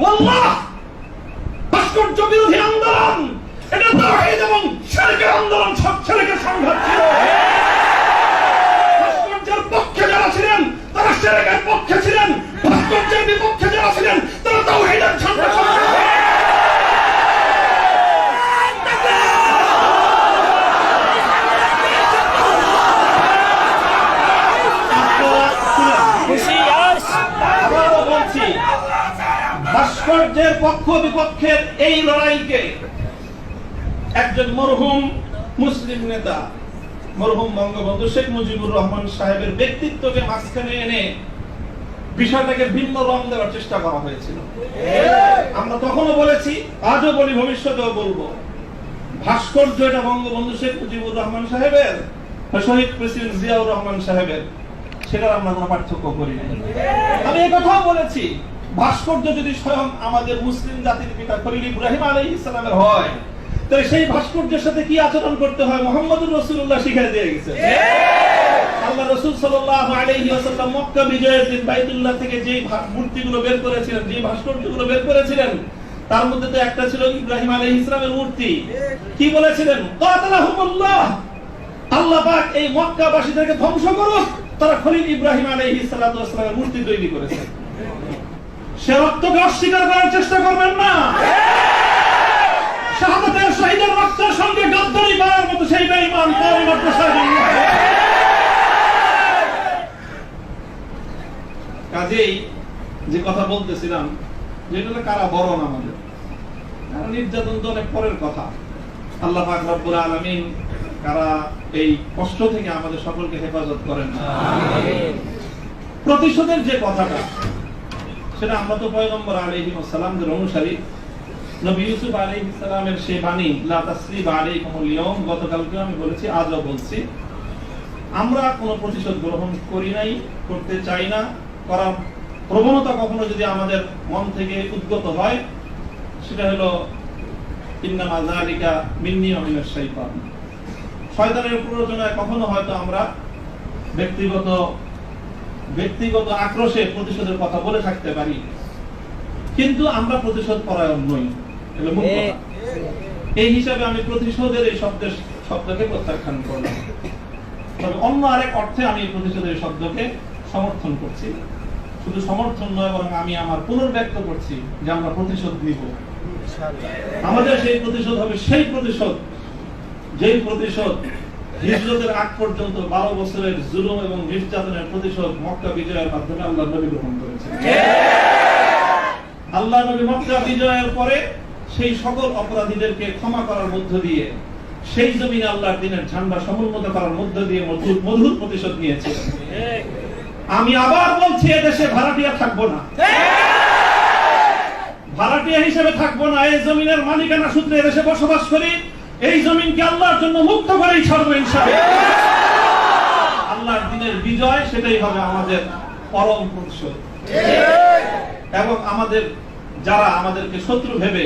আল্লাহ ভাস্কর্য বিরোধী আন্দোলন এটা তাওহীদ এবং শিরকের আন্দোলন, সব শিরকের সংঘাত ছিল। ভাস্কর্যের পক্ষে যারা ছিলেন তারা শিরকের পক্ষে ছিলেন, ভাস্কর্যের বিপক্ষে যারা ছিলেন তারা তাওহীদের ঝান্ডা ভাস্কর্যের পক্ষ বিপক্ষের এই লড়াইকে একজন মরহুম মুসলিম নেতা মরহুম বঙ্গবন্ধু শেখ মুজিবুর রহমান সাহেবের ব্যক্তিত্বকে মাঝখানে এনে বিষয়টাকে ভিন্ন রং দেওয়ার চেষ্টা করা হয়েছিল। আমরা তখনও বলেছি, আজও বলি, ভবিষ্যতেও বলবো, ভাস্কর্য এটা বঙ্গবন্ধু শেখ মুজিবুর রহমান সাহেবের, শহীদ প্রেসিডেন্ট জিয়াউর রহমান সাহেবের, সেটার আমরা কোনো পার্থক্য করি নাই। আমি এই কথাও বলেছি, ভাস্কর্য যদি স্বয়ং আমাদের মুসলিম জাতির পিতা খলিল ইব্রাহিম আলাইহিস সালামের হয়, তাহলে সেই ভাস্কর্যের সাথে কি আচরণ করতে হয় মুহাম্মদুর রাসূলুল্লাহ শিখিয়ে দিয়ে গেছেন। আল্লাহ রাসূল সাল্লাল্লাহু আলাইহি ওয়াসাল্লাম মক্কা বিজয়ের দিন বাইতুল্লাহ থেকে যে মূর্তিগুলো বের করেছিলেন, যে ভাস্কর্যগুলো বের করেছিলেন, তার মধ্যে তো একটা ছিল ইব্রাহিম আলাইহিস সালামের মূর্তি। কি বলেছিলেন? কাতালাহুমুল্লাহ, আল্লাহ পাক এই মক্কাবাসীদেরকে ধ্বংস করুক, তারা খলিল ইব্রাহিম আলাইহিস সালাতু ওয়াস সালামের মূর্তি তৈরি করেছে। সে রক্তকে অস্বীকার করার চেষ্টা করবেন না। শাহাদাতের শহীদের রক্তের সঙ্গে গাদ্দারি করার মতো সেই বেঈমান কালেমার প্রসারণ নয়। কাজেই যে কথা বলতেছিলাম, যেটা কারা বরণ আমাদের, নির্যাতন তো অনেক পরের কথা। আল্লাহ পাক রব্বুল আলামিন কারা এই কষ্ট থেকে আমাদের সকলকে হেফাজত করেন। আমিন। প্রতিশোধের যে কথাটা, সেটা আমরা তো পয়গম্বর আলাইহিস সালামের অনুসারী। নবী ইউসুফ আলাইহিস সালামের সেই বাণী, লা তাসরিবা আলাইকুমুল ইয়াউম, গতকালকে আমি বলেছি, আজও বলছি, আমরা কোনো প্রতিশোধ গ্রহণ করি নাই, করতে চাই না। করার প্রবণতা কখনো যদি আমাদের মন থেকে উদ্গত হয়, সেটা হলো ইন্নামা যালিকা মিন্নী ওয়া মিনাশ শাইতান, শয়তানের প্ররোচনায় কখনো হয়তো আমরা ব্যক্তিগত আক্রোশে প্রতিশোধের কথা বলে থাকতে পারি, কিন্তু আমরা প্রতিশোধ পরায়ণ নই। এই হিসাবে আমি প্রতিশোধের এই শব্দকে প্রত্যাখ্যান করলাম। তবে অন্য আরেক অর্থে আমি প্রতিশোধের শব্দকে সমর্থন করছি। শুধু সমর্থন নয়, বরং আমি আমার পুনর্ব্যক্ত করছি যে আমরা প্রতিশোধ নিব। আমাদের সেই প্রতিশোধ হবে সেই প্রতিশোধ, যেই প্রতিশোধ হিজরতের আগ পর্যন্ত 12 বছরের জুলুম এবং নির্যাতনের প্রতিশোধ মক্কা বিজয়ের মাধ্যমে আল্লাহ নবী গ্রহণ করেছেন। আল্লাহ নবী মক্কা বিজয়ের পরে সেই সকল অপরাধীদেরকে ক্ষমা করার মধ্য দিয়ে, সেই জমিনে আল্লাহর দ্বীনের ঝান্ডা সমুন্নত করার মধ্য দিয়ে মধুর প্রতিশোধ নিয়েছিলেন। আমি আবার বলছি, এদেশে ভাড়াটিয়া থাকবো না, ভাড়াটিয়া হিসেবে থাকবো না। এই জমিনের মালিকানা সূত্রে এদেশে বসবাস করি। এই জমিনকে আল্লাহর জন্য মুক্ত করেই ছাড়বো ইনশাআল্লাহ। আল্লাহর দ্বীনের বিজয়, সেটাই হবে আমাদের পরম প্রতিশোধ। এবং আমাদের যারা আমাদেরকে শত্রু ভেবে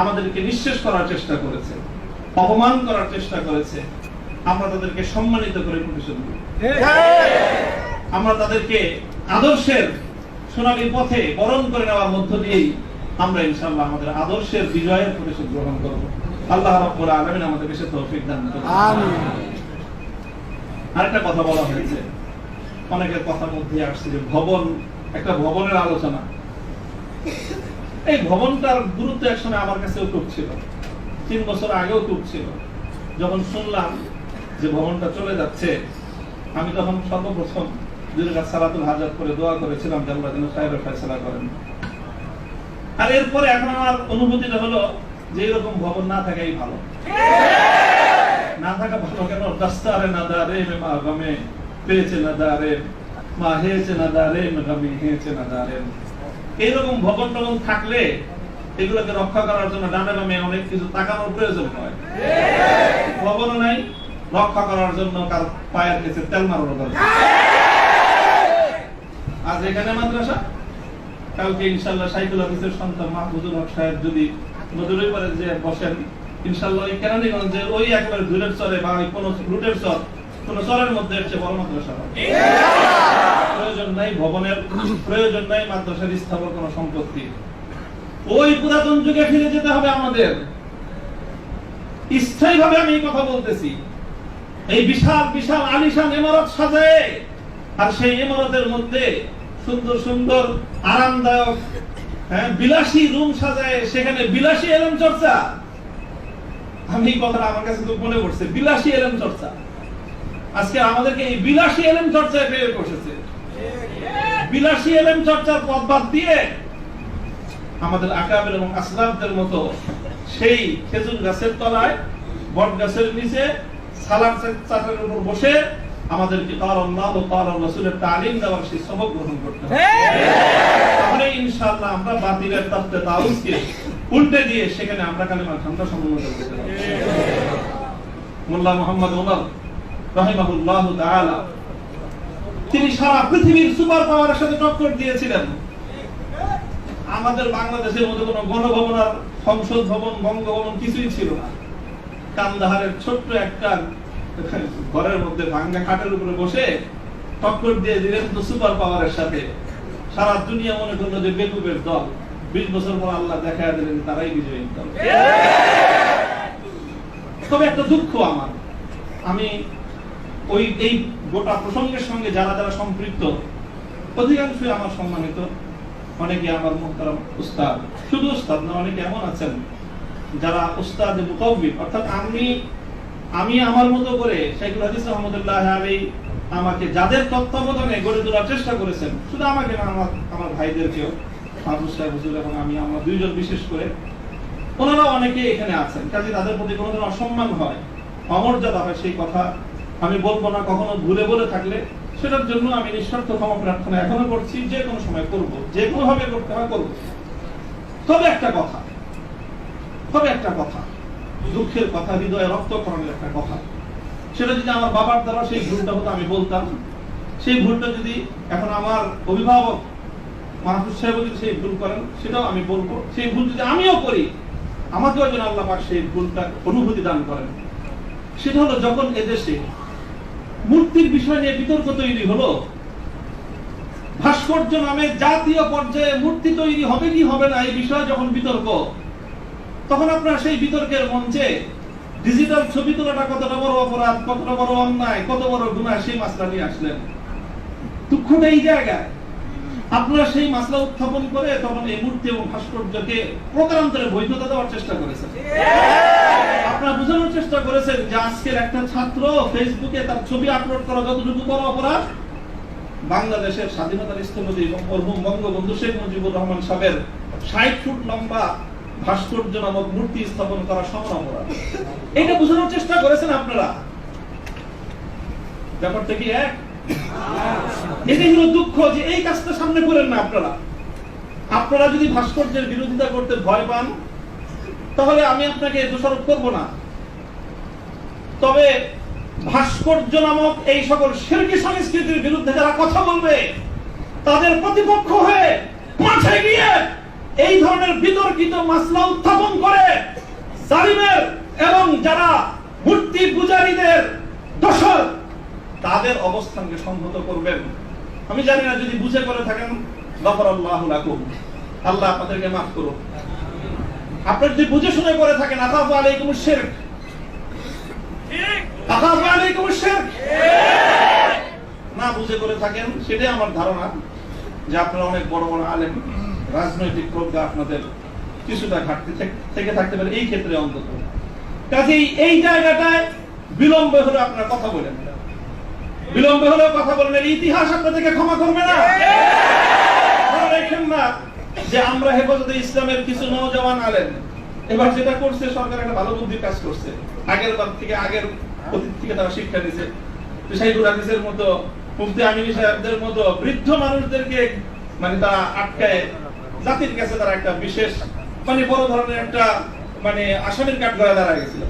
আমাদেরকে নিঃশেষ করার চেষ্টা করেছে, অপমান করার চেষ্টা করেছে, আমরা তাদেরকে সম্মানিত করে প্রতিশোধ দেব। আমরা তাদেরকে আদর্শের সোনালী পথে বরণ করে নেওয়ার মধ্য দিয়েই আমরা ইনশাআল্লাহ আমাদের আদর্শের বিজয়ের প্রতিশোধ গ্রহণ করব। আল্লাহ রাব্বুল আলামিন আমাদেরকে সে তৌফিক দান করুন। আমিন। আরেকটা কথা বলা হয়েছে, অনেকের কথার মধ্যে আসছে যে ভবন, একটা ভবনের আলোচনা। এই ভবনটার গুরুত্ব একসময় আমার কাছেও খুব ছিল, 3 বছর আগেও খুব ছিল। যখন শুনলাম যে ভবনটা চলে যাচ্ছে, আমি তখন সর্বপ্রথম দুইটা সালাতুল হাজাত করে দোয়া করেছিলাম যে আল্লাহ যেন খায়রের ফয়সালা করেন। আর এরপরে এখন আমার অনুভূতিটা হলো যে এরকম ভবন না থাকাই ভালো। না থাকা ভালো কেন? দাস্তারে না দারে মে মা গমে পেয়েছে না দারে মা হেয়েছে না দারে মে গমে হেয়েছে না দারে। এইরকম ভবন টবন থাকলে এগুলোকে রক্ষা করার জন্য ডানে বামে অনেক কিছু তাকানোর প্রয়োজন হয়। ভবনও নাই, রক্ষা করার জন্য কার পায়ের কাছে তেল মারার দরকার। আজ এখানে মাদ্রাসা, কালকে ইনশাআল্লাহ সাইকুল অফিসের সন্তান মাহফুজুল হক সাহেব যদি নদীর পারে যে বসেন, ইনশাআল্লাহ এই কেরানীগঞ্জের ওই একেবারে ধুলের চরে বা কোন রুটের চর, কোন চরের মধ্যে এর চেয়ে বড় মাদ্রাসা হবে। প্রয়োজন নাই ভবনের, প্রয়োজন নাই মাদ্রাসার স্থাপন কোন সম্পত্তি। ওই পুরাতন যুগে ফিরে যেতে হবে আমাদের। স্থায়ীভাবে আমি এই কথা বলতেছি। এই বিশাল বিশাল আলিশান ইমারত সাজায়, আর সেই ইমারতের মধ্যে সুন্দর সুন্দর আরামদায়ক বিলাসী রুম সাজায়, সেখানে বিলাসী এলেম চর্চা। আমি এই কথাটা আমার কাছে খুব মনে পড়ছে, বিলাসী এলেম চর্চা। আজকে আমাদেরকে এই বিলাসী এলেম চর্চায় পেয়ে বসেছে। বিলাসী এলেম চর্চার পথ বাদ দিয়ে আমাদের আকাবের এবং আসলাফদের মতো সেই খেজুর গাছের তলায়, বট গাছের নিচে সালাদ চাটার উপর বসে আমাদেরকে কাল আল্লাহ ও কাল রাসূলের তালিম দেওয়ার সেই সবক গ্রহণ করতে হবে। তাহলে ইনশাআল্লাহ আমরা বাতিলের তাফতে তাউসকে উল্টে দিয়ে সেখানে আমরা কালেমা ঠান্ডা সম্পন্ন করতে পারব। মোল্লা মুহাম্মদ ওমর রাহিমাহুল্লাহ তাআলা তিনি সারা পৃথিবীর সুপার পাওয়ারের সাথে টক্কর দিয়েছিলেন। আমাদের বাংলাদেশের মধ্যে কোনো গণভবন আর সংসদ ভবন, বঙ্গভবন কিছুই ছিল না। কান্দাহারের ছোট্ট একটা ঘরের মধ্যে ভাঙ্গা খাটের উপরে বসে টক্কর দিয়ে দিলেন তো সুপার পাওয়ারের সাথে। সারা দুনিয়া মনে করলো যে বেকুবের দল। 20 বছর পর আল্লাহ দেখা দিলেন তারাই বিজয়ী দল। তবে একটা দুঃখ আমার, আমি এই গোটা প্রসঙ্গের সঙ্গে যারা যারা সম্পৃক্ত অধিকাংশই আমার সম্মানিত, অনেকে আমার মুহতারাম উস্তাদ, শুধু উস্তাদ না, অনেকে এমন আছেন যারা উস্তাদ মুকাওবিব, অর্থাৎ আমি আমার মতো করে শাইখুল হাদিস রহমাতুল্লাহ আলাইহি আমাকে যাদের তত্ত্বাবধানে গড়ে তোলার চেষ্টা করেছেন, শুধু আমাকে না, আমার ভাইদেরকেও, মাহফুজ সাহেব হুজুর এবং আমি, আমরা দুইজন বিশেষ করে, ওনারা অনেকে এখানে আছেন। কাজে তাদের প্রতি কোনো ধরনের অসম্মান হয়, অমর্যাদা হয়, সেই কথা আমি বলবো না। কখনো ভুলে বলে থাকলে সেটার জন্য আমি নিঃস্বার্থ ক্ষমা প্রার্থনা এখনো করছি, যে কোনো সময় করব, যে কোনো ভাবে করতে হয় করব। তবে একটা কথা, দুঃখের কথা, হৃদয়ে রক্তক্ষরণের একটা কথা, সেটা যদি আমার বাবার দ্বারা সেই ভুলটা হতো আমি বলতাম। সেই ভুলটা যদি এখন আমার অভিভাবক মাহফুজ সাহেব যদি সেই ভুল করেন সেটাও আমি বলবো। সেই ভুল যদি আমিও করি, আমাকেও যেন আল্লাহ পাক সেই ভুলটা অনুভূতি দান করেন। সেটা হলো যখন এদেশে মূর্তির বিষয় নিয়ে বিতর্ক তৈরি হলো, ভাস্কর্য নামে জাতীয় পর্যায়ে মূর্তি তৈরি হবে কি হবে না এই বিষয়ে যখন বিতর্ক, তখন আপনারা সেই বিতর্কের মঞ্চে ডিজিটাল ছবি তোলাটা কতটা বড় অপরাধ, কতটা বড় অন্যায়, কত বড় গুনাহ, সেই মাসলা নিয়ে আসলেন। দুঃখটা এই জায়গায়, আপনারা সেই মাসলা উত্থাপন করে তখন এই মূর্তি এবং ভাস্কর্যকে প্রকারান্তরে বৈধতা দেওয়ার চেষ্টা করেছেন। আপনারা বোঝানোর চেষ্টা করেছেন যে আজকের একটা ছাত্র ফেসবুকে তার ছবি আপলোড করা যতটুকু বড় অপরাধ, বাংলাদেশের স্বাধীনতার স্থপতি এবং মরহুম বঙ্গবন্ধু শেখ মুজিবুর রহমান সাহেবের 60 ফুট লম্বা ভাস্কর্য নামক মূর্তি স্থাপন করা সমান অপরাধ। এটা বোঝানোর চেষ্টা করেছেন আপনারা। ব্যাপারটা কি এক? এটাই হলো দুঃখ যে এই কাজটা সামনে করেন না আপনারা যদি ভাস্কর্যের বিরোধিতা করতে ভয় পান, তাহলে আমি আপনাকে দোষারোপ করব না। তবে ভাস্কর্য নামক এই সকল শিরকি সংস্কৃতির বিরুদ্ধে যারা কথা বলবে, তাদের প্রতিপক্ষ হয়ে মাঠে গিয়ে এই ধরনের বিতর্কিত মাসলা উত্থাপন করে জালিমের এবং যারা মূর্তি পূজারীদের দোষর, তাদের অবস্থানকে সংহত করবেন। আমি জানি না, যদি বুঝে করে থাকেন গফরাল্লাহু লাকুম, আল্লাহ আপনাদেরকে মাফ করুন। আপনারা যদি বুঝে শুনে করে থাকেন, আখাফু আলাইকুমুশ শিরক, আখাফু আলাইকুমুশ শিরক, না বুঝে করে থাকেন, সেটাই আমার ধারণা যে আপনারা অনেক বড় বড় আলেম, রাজনৈতিক প্রজ্ঞা আপনাদের কিছুটা ঘাটতি থেকে থাকতে পারে এই ক্ষেত্রে অন্তত। কাজেই এই জায়গাটায় বিলম্ব হলে আপনারা কথা বলেন, বিলম্ব হলেও কথা বলেন, ইতিহাস আপনাদেরকে ক্ষমা করবে না। দেখেন না যে আমরা হেফাজতে ইসলামের কিছু নওজওয়ান আলেম এবার যেটা করছে, সরকার একটা ভালো বুদ্ধির কাজ করছে। আগের অতীত থেকে তারা শিক্ষা দিচ্ছে। শাইখুল হাদিসের মতো, মুফতি আমিনী সাহেবদের মতো বৃদ্ধ মানুষদেরকে মানে তারা আটকায় জাতির কাছে তারা একটা বিশেষ মানে বড় ধরনের একটা মানে আসামির কাঠ গড়া দাঁড়া গেছিল।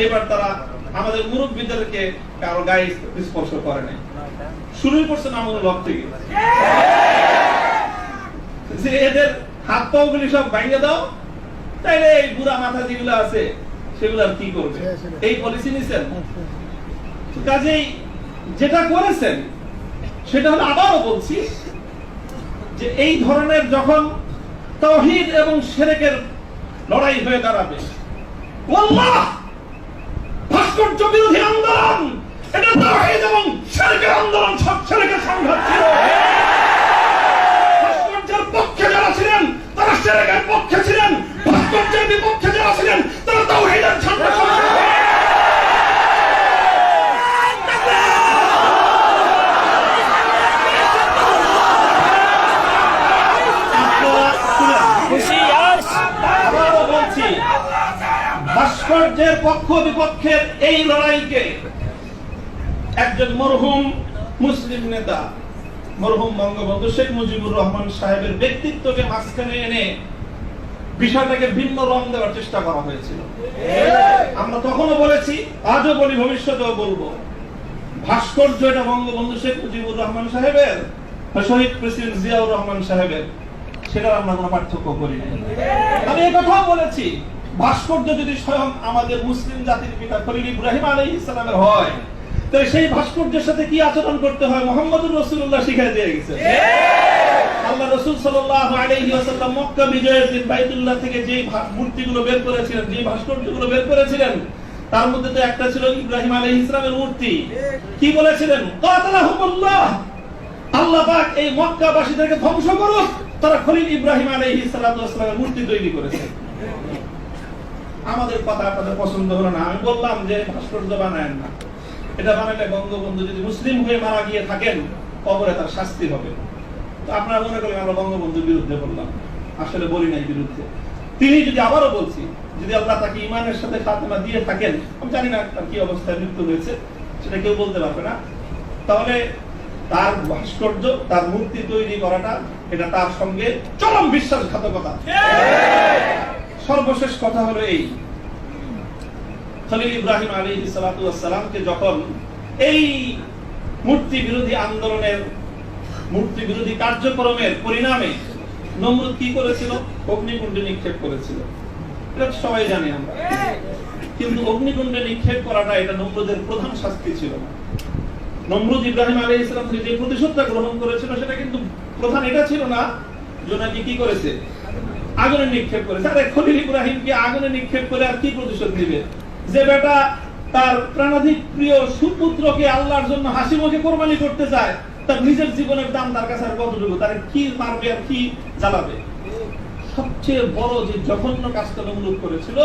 এবার তারা আমাদের মুরব্বীদেরকে কারো গায়ে স্পর্শ করে নাই, শুরুই করছে নামুল হক থেকে যে এদের হাত পাও গুলি সব ভাঙিয়ে দাও, তাইলে এই বুড়া মাথা যেগুলো আছে সেগুলো আর কি করবে, এই পলিসি নিছেন। কাজেই যেটা করেছেন সেটা হলো, আবারও বলছি যে এই ধরনের যখন তাওহীদ এবং শিরকের লড়াই হয়ে দাঁড়াবে। আল্লাহ, ভাস্কর্য বিরোধী আন্দোলন এটা তাওহীদ এবং শিরকের আন্দোলন, সব শিরকের সংঘাত ছিল। ভাস্কর্যের পক্ষে যারা ছিলেন তারা শিরকের পক্ষে ছিলেন, ভাস্কর্যের বিপক্ষে যারা ছিলেন তারা তাওহীদের ঝান্ডা ভাস্কর্যের পক্ষ বিপক্ষের এই লড়াইকে একজন মরহুম মুসলিম নেতা, মরহুম বঙ্গবন্ধু শেখ মুজিবুর রহমান সাহেবের ব্যক্তিত্বকে মাঝখানে এনে বিষয়টাকে ভিন্ন রং দেওয়ার চেষ্টা করা হয়েছিল। আমরা তখনও বলেছি, আজও বলি, ভবিষ্যতেও বলবো, ভাস্কর্য এটা বঙ্গবন্ধু শেখ মুজিবুর রহমান সাহেবের, শহীদ প্রেসিডেন্ট জিয়াউর রহমান সাহেবের, সেটা আমরা কোনো পার্থক্য করি না। আমি এই কথাও বলেছি, ভাস্কর্য যদি স্বয়ং আমাদের মুসলিম জাতির পিতা খলিল ইব্রাহিম আলাইহিস সালামের হয়, তাহলে সেই ভাস্কর্যের সাথে কি আচরণ করতে হয় মুহাম্মদুর রাসূলুল্লাহ শিখিয়ে দিয়ে গেছেন। আল্লাহ রাসূল সাল্লাল্লাহু আলাইহি ওয়াসাল্লাম মক্কা বিজয়ের দিন বাইতুল্লাহ থেকে যে মূর্তিগুলো বের করেছিলেন, যে ভাস্কর্যগুলো বের করেছিলেন, তার মধ্যে তো একটা ছিল ইব্রাহিম আলাইহিস সালামের মূর্তি। কি বলেছিলেন? কাতালাহুমুল্লাহ, আল্লাহ পাক এই মক্কাবাসীদেরকে ধ্বংস করুক, তারা খলিল ইব্রাহিম আলাইহিস সালামের মূর্তি তৈরি করেছে। আমাদের কথা আপনাদের পছন্দ হলো না, আমি বললাম যে ভাস্কর্য বানায়েন না, এটা বানালে বঙ্গবন্ধু যদি মুসলিম হয়ে মারা গিয়ে থাকেন কবরে তার শাস্তি হবে। তো আপনারা মনে করলেন আমরা বঙ্গবন্ধুর বিরুদ্ধে বললাম, আসলে বলি নাই বিরুদ্ধে। তিনি যদি, আবারও বলছি, যদি আল্লাহ তাকে ঈমানের সাথে খাতমা দিয়ে থাকেন, আমি জানি না তার কি অবস্থায় মৃত্যু হয়েছে, সেটা কেউ বলতে পারবে না, তাহলে তার ভাস্কর্য, তার মূর্তি তৈরি করাটা এটা তার সঙ্গে চরম বিশ্বাসঘাতকতা। সর্বশেষ কথা হলো এই, খলিল ইব্রাহিম আলাইহিস সালাতু ওয়াস সালামকে যখন এই মূর্তি বিরোধী আন্দোলনের, মূর্তি বিরোধী কার্যক্রমের পরিণামে নমরুদ কি করেছিল? অগ্নিকুণ্ডে নিক্ষেপ করেছিল। এটা সবাই জানি আমরা। কিন্তু অগ্নিকুণ্ডে নিক্ষেপ করাটা এটা নমরুদের প্রধান শাস্তি ছিল না। নমরুদ ইব্রাহিম আলাইহিস সালাম থেকে যে প্রতিশোধটা গ্রহণ করেছিল সেটা কিন্তু প্রধান এটা ছিল না যে নাকি কি করেছে, আগুনে নিক্ষেপ করেছে। আরে খলিল ইব্রাহিমকে আগুনে নিক্ষেপ করে আর কি প্রতিশোধ দিবে? যে বেটা তার প্রাণাধিক প্রিয় সুপুত্রকে আল্লাহর জন্য হাসি মুখে কোরবানি করতে চায়, তার নিজের জীবনের দাম তার কাছে আর কতটুকু, তার কি মারবে আর কি জ্বালাবে? সবচেয়ে বড় যে জঘন্য কাজটা নমরুদ করেছিল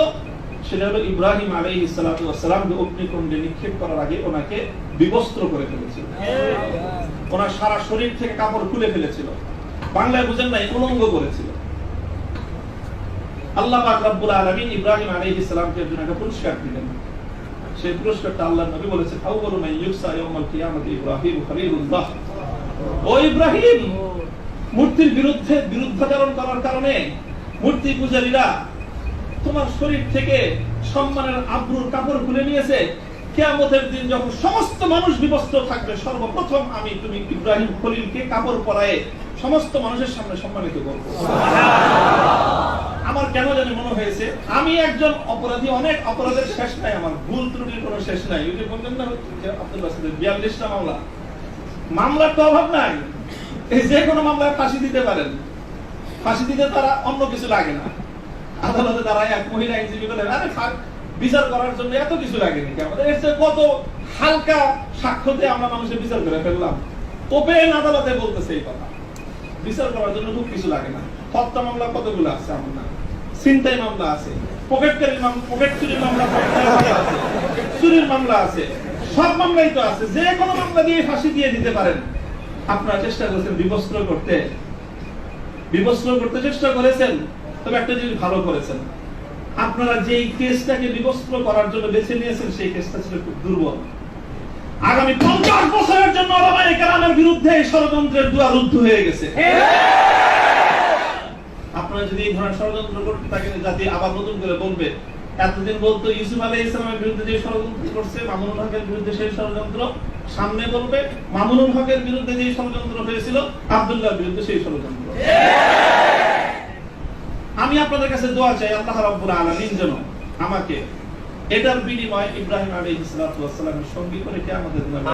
সেটা হলো ইব্রাহিম আলাইহিস সালাতু ওয়াস সালামকে অগ্নিকুণ্ডে নিক্ষেপ করার আগে ওনাকে বিবস্ত্র করে ফেলেছিল। ওনার সারা শরীর থেকে কাপড় খুলে ফেলেছিল, বাংলায় বুঝেন নাই, উলঙ্গ করেছিল। আল্লাহ পাক রব্বুল আলামিন ইব্রাহিম আলাইহিস সালামকে একটা পুরস্কার দিলেন। সেই পুরস্কারটা আল্লাহর নবী বলেছেন, আউয়ালু মান ইউসা ইয়াউমাল কিয়ামাতি ইব্রাহিম খলিলুল্লাহ। ও ইব্রাহিম, মূর্তির বিরুদ্ধাচরণ করার কারণে মূর্তি পূজারীরা তোমার শরীর থেকে সম্মানের আবরুর কাপড় খুলে নিয়েছে। কিয়ামতের দিন যখন সমস্ত মানুষ বিবস্ত্র থাকবে, সর্বপ্রথম আমি তুমি ইব্রাহিম খলিলকে কাপড় পরায়ে সমস্ত মানুষের সামনে সম্মানিত করব। আমার কেন জানি মনে হয়েছে আমি একজন অপরাধী, অনেক অপরাধের শেষ নাই, আমার ভুল ত্রুটির কোনো শেষ নাই। ওই যে বললেন না আব্দুল বাসিদের 42টা মামলা, মামলার তো অভাব নাই, এই যে কোনো মামলায় ফাঁসি দিতে পারেন। ফাঁসি দিতে তারা অন্য কিছু লাগে না, আদালতে তারা এক মহিলা আইনজীবী বলে আরে বিচার করার জন্য এত কিছু লাগে নাকি আমাদের, এর চেয়ে কত হালকা সাক্ষ্য দিয়ে আমরা মানুষের বিচার করে ফেললাম। ওপেন আদালতে বলতেছে এই কথা, বিচার করার জন্য খুব কিছু লাগে না। হত্যা মামলা কতগুলো আছে আমার না, ছিনতাই মামলা আছে, পকেট চুরির মামলা আছে, চুরির মামলা আছে, সব মামলাই তো আছে। যে কোনো মামলা দিয়ে ফাঁসি দিয়ে দিতে পারেন। আপনারা চেষ্টা করেছেন বিবস্ত্র করতে চেষ্টা করেছেন, তবে একটা জিনিস ভালো করেছেন, আপনারা যেই কেসটাকে বিবস্ত্র করার জন্য বেছে নিয়েছেন সেই কেসটা ছিল খুব দুর্বল। আগামী 50 বছরের জন্য ওলামায়ে কেরামের বিরুদ্ধে এই ষড়যন্ত্রের দুয়ার রুদ্ধ হয়ে গেছে। আপনারা যদি এই ধরনের ষড়যন্ত্র করতে থাকেন, জাতি আবার নতুন করে বলবে, এতদিন বলতো ইউসুফ আলাইহিস সালামের বিরুদ্ধে যে ষড়যন্ত্র করছে, মামুনুল হকের বিরুদ্ধে সেই ষড়যন্ত্র, সামনে বলবে মামুনুল হকের বিরুদ্ধে যে ষড়যন্ত্র হয়েছিল, আব্দুল্লাহর বিরুদ্ধে সেই ষড়যন্ত্র। আমি আপনাদের কাছে দোয়া চাই, আল্লাহ রাব্বুল আলামিন যেন আমাকে এটার বিনিময়ে ইব্রাহিম আলাইহিস সালাতু ওয়াস সালামের সঙ্গী করে কিয়ামতের দিনে